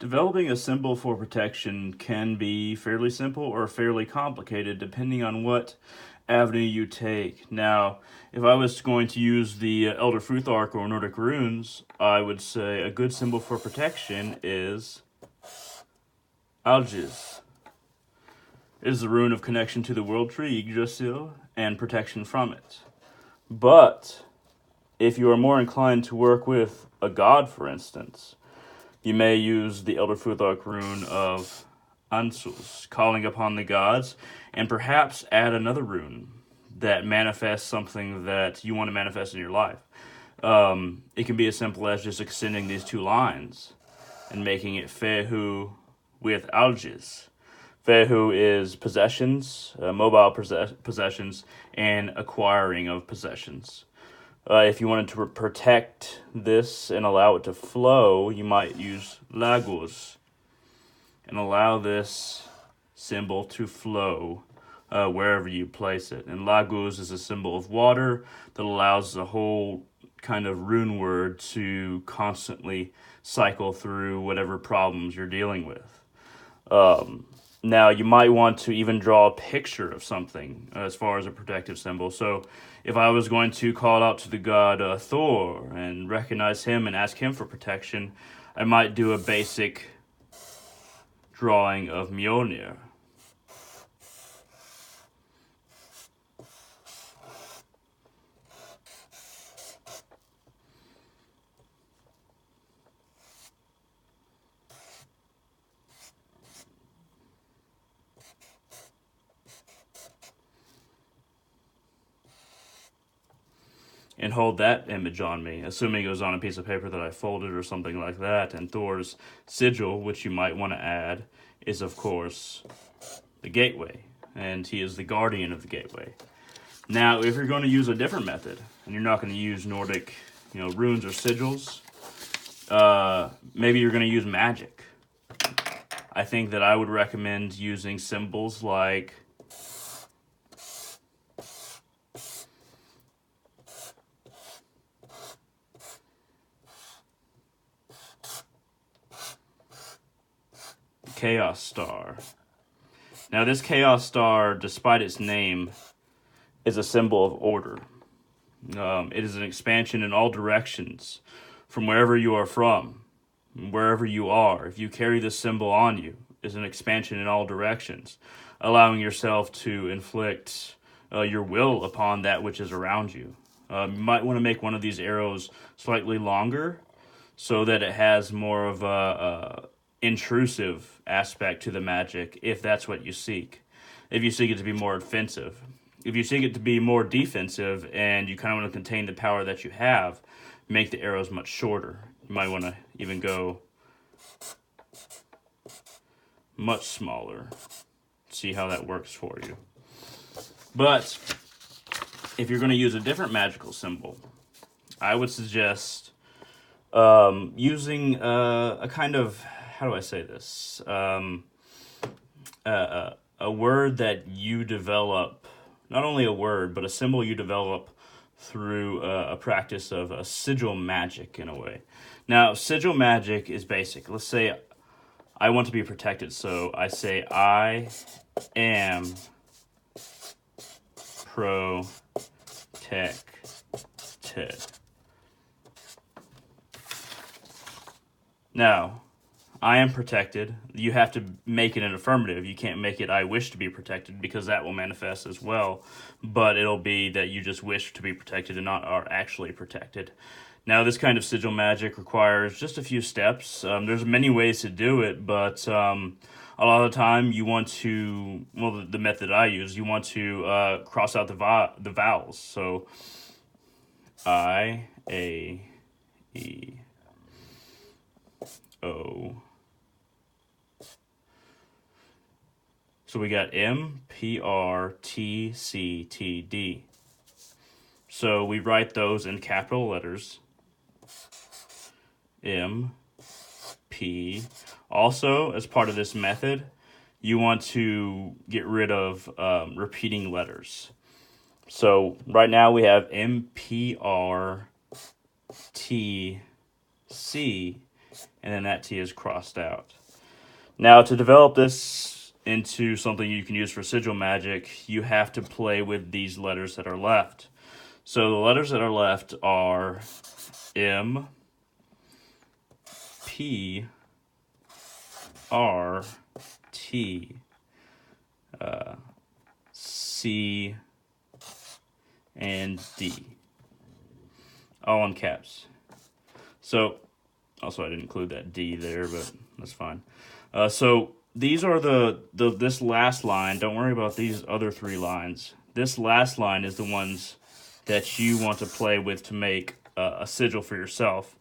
Developing a symbol for protection can be fairly simple or fairly complicated depending on what avenue you take. Now, if I was going to use the Elder Futhark or Nordic runes, I would say a good symbol for protection is Algiz. It is the rune of connection to the world tree, Yggdrasil, and protection from it. But if you are more inclined to work with a god, for instance, you may use the Elder Futhark rune of Ansus, calling upon the gods, and perhaps add another rune that manifests something that you want to manifest in your life. It can be as simple as just extending these two lines and making it Fehu with Algiz. Fehu is possessions, mobile possessions, and acquiring of possessions. If you wanted to protect this and allow it to flow, you might use Lagos and allow this symbol to flow wherever you place it. And Lagos is a symbol of water that allows the whole kind of rune word to constantly cycle through whatever problems you're dealing with. Now, you might want to even draw a picture of something as far as a protective symbol. So, if I was going to call out to the god Thor and recognize him and ask him for protection, I might do a basic drawing of Mjolnir. And hold that image on me, assuming it was on a piece of paper that I folded or something like that. And Thor's sigil, which you might want to add, is of course the gateway, and he is the guardian of the gateway. Now, if you're going to use a different method, and you're not going to use Nordic, runes or sigils, maybe you're going to use magic. I think that I would recommend using symbols like Chaos Star. Now, this Chaos Star, despite its name, is a symbol of order. It is an expansion in all directions, from wherever you are from, wherever you are. If you carry this symbol on you, is an expansion in all directions, allowing yourself to inflict your will upon that which is around you. You might want to make one of these arrows slightly longer so that it has more of a intrusive aspect to the magic, if that's what you seek. If you seek it to be more offensive. If you seek it to be more defensive and you kind of want to contain the power that you have, make the arrows much shorter. You might want to even go much smaller. See how that works for you. But if you're going to use a different magical symbol, I would suggest using a kind of, how do I say this? A word that you develop, not only a word, but a symbol you develop through a practice of a sigil magic in a way. Now, sigil magic is basic. Let's say I want to be protected, so I say I am protected. Now, I am protected. You have to make it an affirmative. You can't make it I wish to be protected because that will manifest as well. But it'll be that you just wish to be protected and not are actually protected. Now, this kind of sigil magic requires just a few steps. There's many ways to do it, but a lot of the time you want to, well, the method I use, you want to cross out the vowels. So, I, A, E, O. So we got M, P, R, T, C, T, D. So we write those in capital letters. M, P. Also, as part of this method, you want to get rid of repeating letters. So right now we have M, P, R, T, C, and then that T is crossed out. Now, to develop this into something you can use for sigil magic, you have to play with these letters that are left. So the letters that are left are M, P, R, T, C, and D, all in caps. So, also I didn't include that D there, but that's fine. So these are this last line. Don't worry about these other three lines. This last line is the ones that you want to play with to make a sigil for yourself.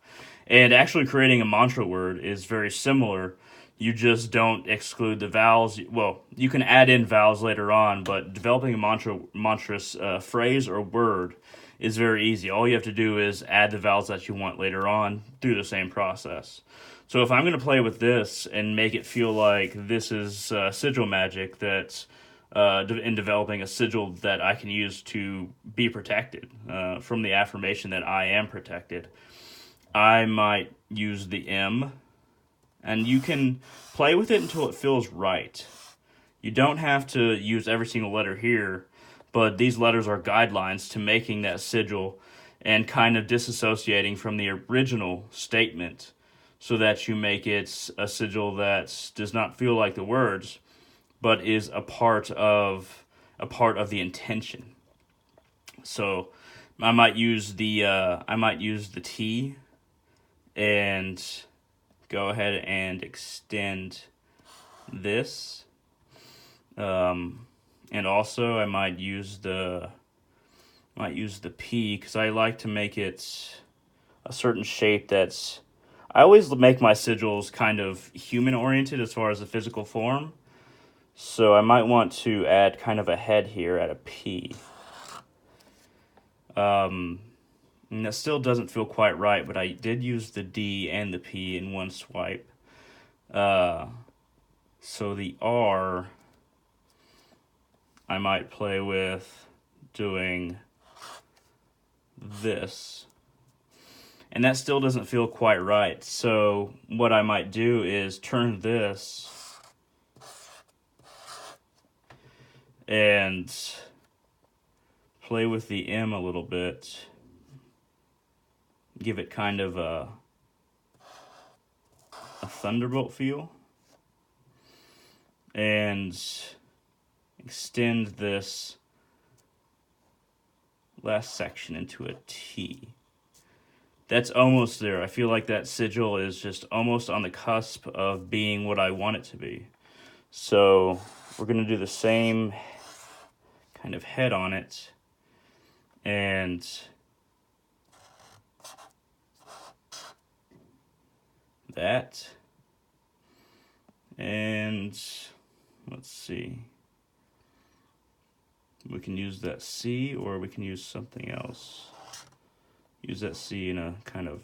And actually creating a mantra word is very similar. You just don't exclude the vowels. Well, you can add in vowels later on, but developing a monstrous phrase or word is very easy. All you have to do is add the vowels that you want later on through the same process. So if I'm going to play with this and make it feel like this is sigil magic that's in developing a sigil that I can use to be protected from the affirmation that I am protected, I might use the M, and you can play with it until it feels right. You don't have to use every single letter here, but these letters are guidelines to making that sigil and kind of disassociating from the original statement so that you make it a sigil that does not feel like the words, but is a part of the intention. So I might use the T and go ahead and extend this. And also I might use the P because I like to make it a certain shape that's. I always make my sigils kind of human oriented as far as the physical form. So I might want to add kind of a head here at a P. And that still doesn't feel quite right, but I did use the D and the P in one swipe. So the R, I might play with doing this. And that still doesn't feel quite right. So what I might do is turn this and play with the M a little bit. Give it kind of a thunderbolt feel. And extend this last section into a T. That's almost there. I feel like that sigil is just almost on the cusp of being what I want it to be. So we're going to do the same kind of head on it. And that. And let's see. We can use that C or we can use something else. Use that C in a kind of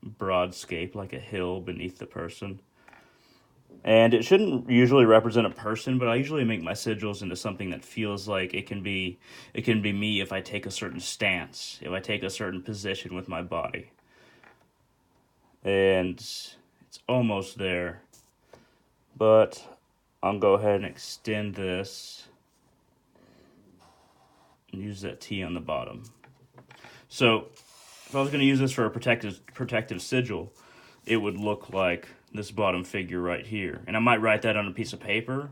broad scape, like a hill beneath the person. And it shouldn't usually represent a person, but I usually make my sigils into something that feels like it can be me if I take a certain stance, if I take a certain position with my body. And it's almost there. But I'll go ahead and extend this and use that T on the bottom. So if I was going to use this for a protective sigil, it would look like this bottom figure right here. And I might write that on a piece of paper.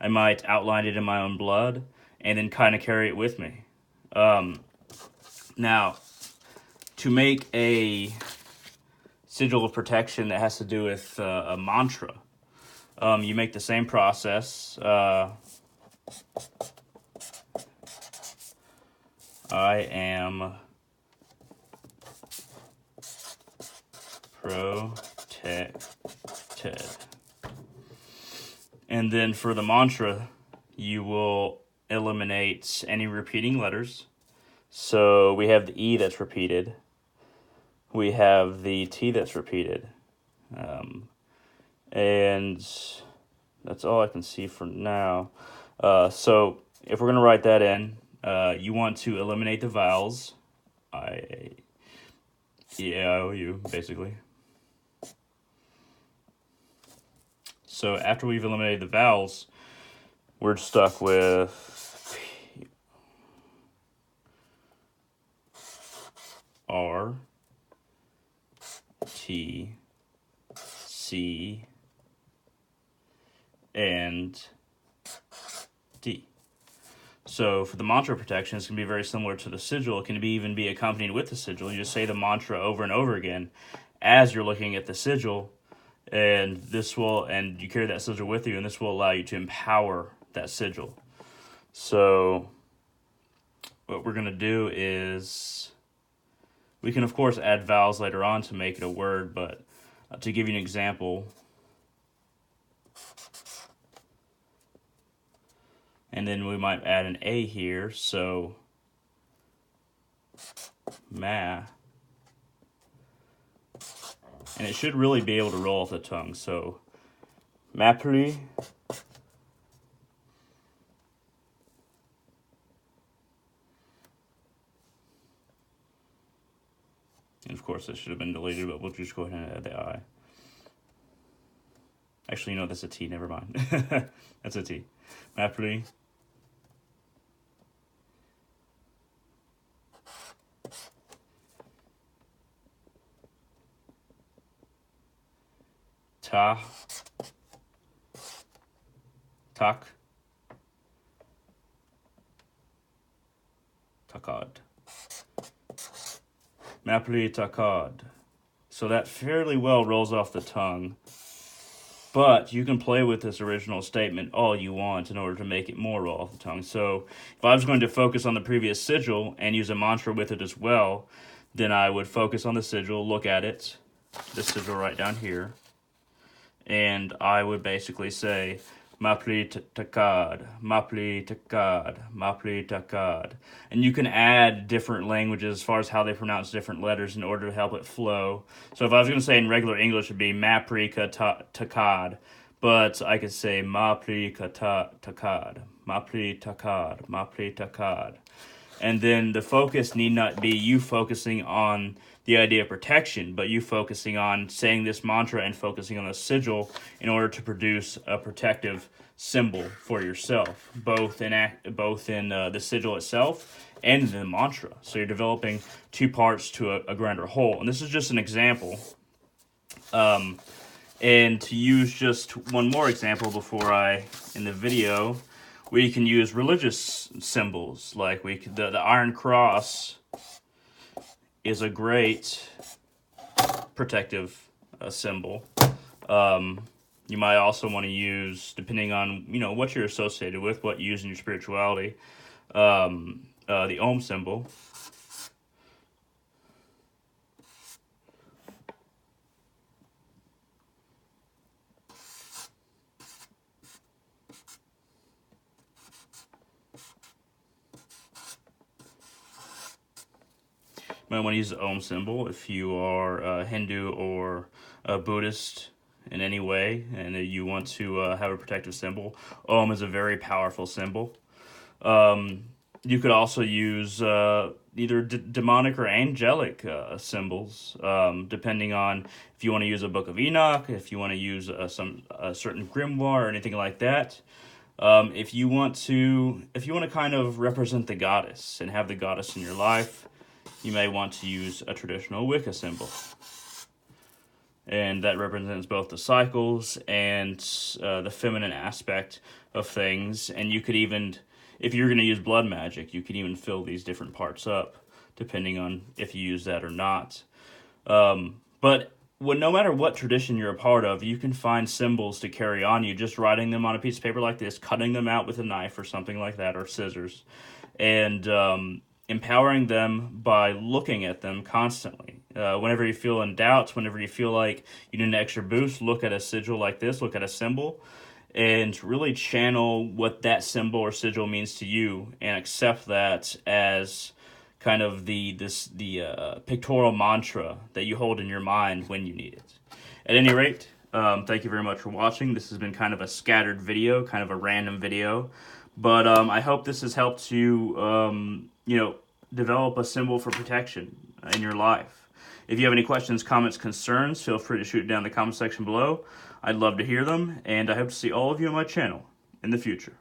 I might outline it in my own blood and then kind of carry it with me. Now, to make a sigil of protection that has to do with a mantra, you make the same process. I am protected. And then for the mantra, you will eliminate any repeating letters. So we have the E that's repeated. We have the T that's repeated. And that's all I can see for now. So if we're going to write that in, you want to eliminate the vowels. I, E, A, I, O, U, basically. So after we've eliminated the vowels, we're stuck with R, T, C, and D. So for the mantra protection, it's going to be very similar to the sigil. It can even be accompanied with the sigil. You just say the mantra over and over again as you're looking at the sigil, and you carry that sigil with you, and this will allow you to empower that sigil. So what we're going to do is, we can of course add vowels later on to make it a word, but to give you an example, and then we might add an A here, so ma. And it should really be able to roll off the tongue, so mapri. And of course this should have been deleted, but we'll just go ahead and add the I. Actually, no, that's a T, never mind. That's a T. Mapri. Ta. Tak. Takad. Mapri takad. So that fairly well rolls off the tongue. But you can play with this original statement all you want in order to make it more roll off the tongue. So if I was going to focus on the previous sigil and use a mantra with it as well, then I would focus on the sigil, look at it, the sigil right down here, and I would basically say, Mapri takad, Mapri takad, Mapri takad. And you can add different languages as far as how they pronounce different letters in order to help it flow. So if I was going to say in regular English, it would be Mapri takad, but I could say Mapri takad, Mapri takad, Mapri takad. And then the focus need not be you focusing on the idea of protection, but you focusing on saying this mantra and focusing on the sigil in order to produce a protective symbol for yourself, both in the sigil itself and in the mantra. So you're developing two parts to a grander whole. And this is just an example. And to use just one more example before I end the video, we can use religious symbols, like the Iron Cross is a great protective symbol. You might also want to use, depending on what you're associated with, what you use in your spirituality, the Om symbol. You might want to use the Om symbol if you are Hindu or Buddhist in any way, and you want to have a protective symbol. Om is a very powerful symbol. You could also use either demonic or angelic symbols, depending on if you want to use a Book of Enoch, if you want to use a certain grimoire or anything like that. If you want to kind of represent the goddess and have the goddess in your life, you may want to use a traditional Wicca symbol. And that represents both the cycles and the feminine aspect of things. And you could even, if you're going to use blood magic, you could even fill these different parts up, depending on if you use that or not. But no matter what tradition you're a part of, you can find symbols to carry on you, just writing them on a piece of paper like this, cutting them out with a knife or something like that, or scissors, and empowering them by looking at them constantly. Whenever you feel in doubt, whenever you feel like you need an extra boost, look at a sigil like this, look at a symbol, and really channel what that symbol or sigil means to you, and accept that as kind of the pictorial mantra that you hold in your mind when you need it. At any rate, thank you very much for watching. This has been kind of a scattered video, kind of a random video, but I hope this has helped you, develop a symbol for protection in your life. If you have any questions, comments, concerns, feel free to shoot it down in the comment section below. I'd love to hear them, and I hope to see all of you on my channel in the future.